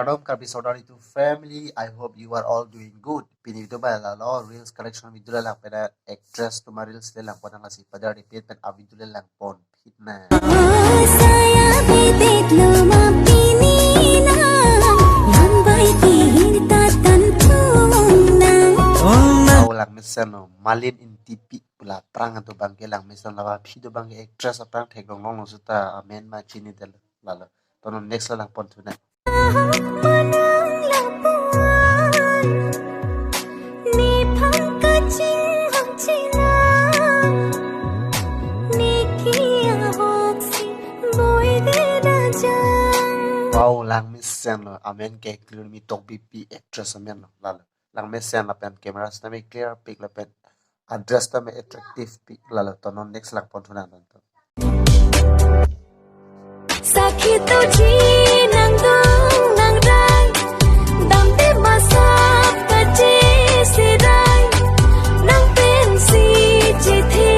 Shalom karbi saudari to family. I hope you are all doing good. Pini itu ba la lo reels collection video lang pada actress to reels lang pada ngasih pada repeat pen video lang pon fitna. saya bidik nama pini na lambai kita tantuna Au lang misan no Malin in tipi pula perang atau bangke lang misan lawa video bangke actress perang tek dong nong suta amen ma chini del lalo. Tono next lang pon tuna. manang lapuan ni pangkacing hangcina ni kia hoksi boy de jang Wow lang misan no amen ke clear mi tok pipi actress amen no lalo. Lang misan la pen camera sta me clear pic la pen address sta me attractive pic lalo. Tono next lang pon tuna nanto. sakhi tuji nang dong nang dang dampe masa pache sirai nang pensi jithe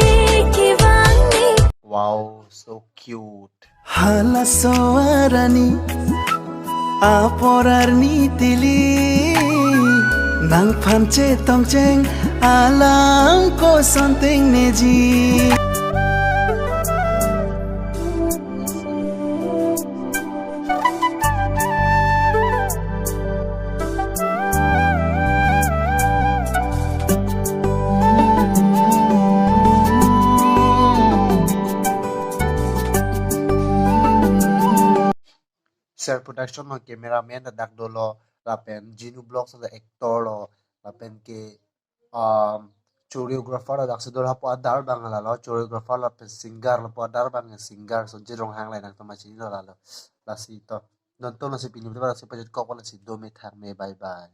ki wangi Wow, so cute. hala soarani aporarni tili nang phanche tongcheng alang ko something neji Share production no cameraman da dak dolo la pen Genu Vlogs da actor lo la pen ke choreographer da dak se dolo po adar bang la lo choreographer la pen singer la po adar bang singer so jirong hang lai nak to ma chi lo la lo la si to non to no se pini ba se pa ko la si do me thang me bye bye.